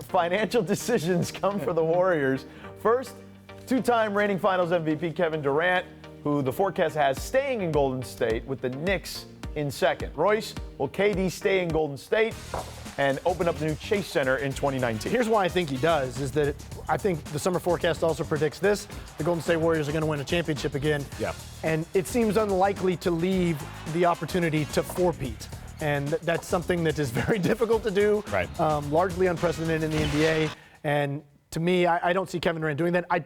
financial decisions come for the Warriors. First, two-time reigning Finals MVP Kevin Durant, who the forecast has staying in Golden State, with the Knicks in second. Royce, will KD stay in Golden State and open up the new Chase Center in 2019? Here's why I think he does, is that I think the summer forecast also predicts this. The Golden State Warriors are going to win a championship again. Yeah. And it seems unlikely to leave the opportunity to four-peat. And that's something that is very difficult to do. Right. Largely unprecedented in the NBA. And to me, I don't see Kevin Durant doing that. I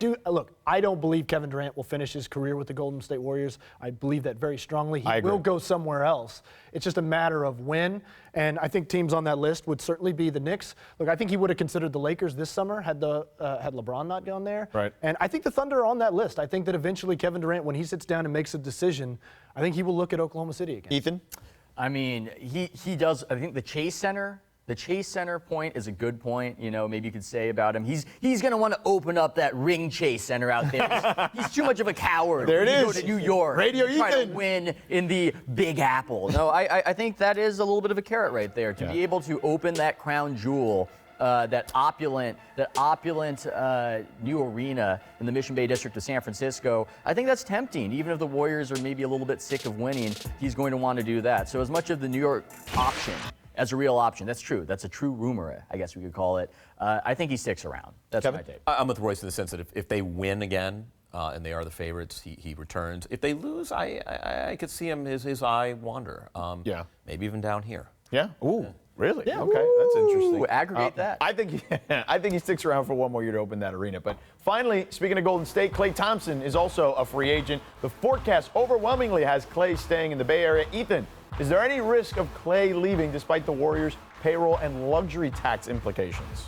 don't believe Kevin Durant will finish his career with the Golden State Warriors. I believe that very strongly. He will go somewhere else. It's just a matter of when. And I think teams on that list would certainly be the Knicks. Look, I think he would have considered the Lakers this summer had LeBron not gone there. Right. And I think the Thunder are on that list. I think that eventually Kevin Durant, when he sits down and makes a decision, I think he will look at Oklahoma City again. Ethan? I mean, he does. I think the Chase Center point is a good point. You know, maybe you could say about him. He's going to want to open up that ring Chase Center out there. He's too much of a coward. There it is. Go to New York. Radio Try Ethan. to win in the Big Apple. No, I think that is a little bit of a carrot right there to be able to open that crown jewel. That opulent new arena in the Mission Bay District of San Francisco. I think that's tempting. Even if the Warriors are maybe a little bit sick of winning, he's going to want to do that. So as much of the New York option as a real option, that's true. That's a true rumor, I guess we could call it. I think he sticks around. That's Kevin? my take. I'm with Royce in the sense that if they win again, and they are the favorites, he returns. If they lose, I could see him his eye wander. Maybe even down here. Yeah? Ooh. Really? Yeah. Okay, that's interesting. Ooh, aggregate that. I think he sticks around for one more year to open that arena. But finally, speaking of Golden State, Klay Thompson is also a free agent. The forecast overwhelmingly has Klay staying in the Bay Area. Ethan, is there any risk of Klay leaving despite the Warriors' payroll and luxury tax implications?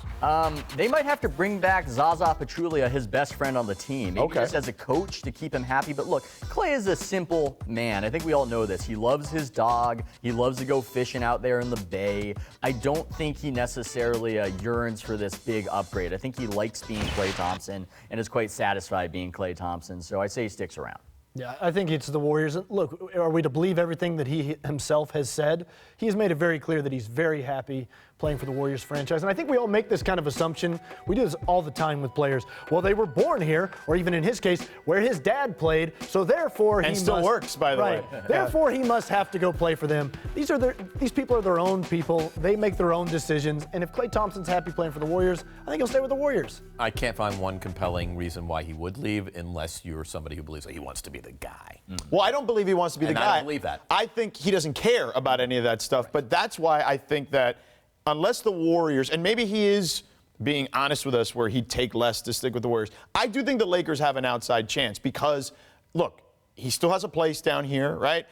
They might have to bring back Zaza Pachulia, his best friend on the team. Maybe Okay. just as a coach to keep him happy. But look, Klay is a simple man. I think we all know this. He loves his dog. He loves to go fishing out there in the bay. I don't think he necessarily yearns for this big upgrade. I think he likes being Klay Thompson and is quite satisfied being Klay Thompson. So I say he sticks around. Yeah, I think it's the Warriors. Look, are we to believe everything that he himself has said? He has made it very clear that he's very happy playing for the Warriors franchise. And I think we all make this kind of assumption. We do this all the time with players. Well, they were born here, or even in his case, where his dad played, so therefore he still must, works, by the way. Therefore, he must have to go play for them. These people are their own people. They make their own decisions. And if Klay Thompson's happy playing for the Warriors, I think he'll stay with the Warriors. I can't find one compelling reason why he would leave unless you're somebody who believes that he wants to be the guy. Well, I don't believe he wants to be the guy. I don't believe that. I think he doesn't care about any of that stuff. But that's why I think that unless the Warriors, and maybe he is being honest with us where he'd take less to stick with the Warriors, I do think the Lakers have an outside chance because, look, he still has a place down here, right?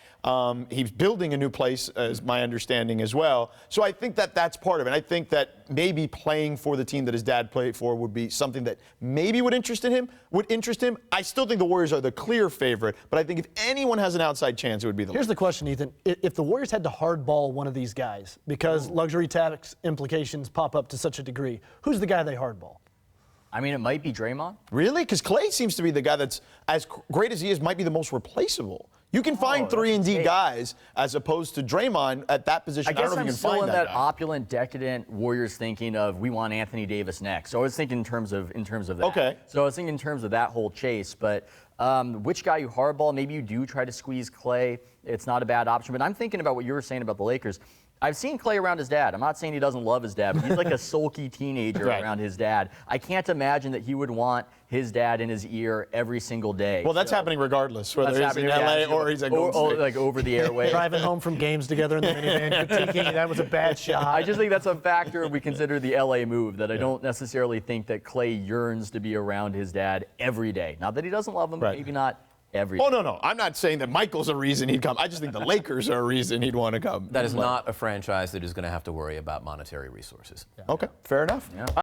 He's building a new place, is my understanding as well. So I think that that's part of it. I think that maybe playing for the team that his dad played for would be something that maybe would interest him. I still think the Warriors are the clear favorite, but I think if anyone has an outside chance, it would be the Here's Lakers. the question, Ethan. If the Warriors had to hardball one of these guys because luxury tax implications pop up to such a degree, who's the guy they hardball? I mean, it might be Draymond. Really? Because Klay seems to be the guy that's, as great as he is, might be the most replaceable. You can find 3-and-D guys as opposed to Draymond at that position. I guess don't know I'm if you can still find in that guy. opulent, decadent Warriors thinking of we want Anthony Davis next. So I was thinking in terms of that. Okay. So I was thinking in terms of that whole chase. But which guy you hardball? Maybe you do try to squeeze Klay. It's not a bad option. But I'm thinking about what you were saying about the Lakers. I've seen Klay around his dad. I'm not saying he doesn't love his dad, but he's like a sulky teenager around his dad. I can't imagine that he would want his dad in his ear every single day. Well, that's happening regardless, whether he's in LA or he's at Golden State. like over the airwaves. Driving home from games together in the minivan, critiquing that was a bad shot. I just think that's a factor if we consider the LA move, that I don't necessarily think that Klay yearns to be around his dad every day. Not that he doesn't love him, maybe not every day. Oh, no. I'm not saying that Michael's a reason he'd come. I just think the Lakers are a reason he'd want to come. That is not a franchise that is going to have to worry about monetary resources. Okay, fair enough. Yeah.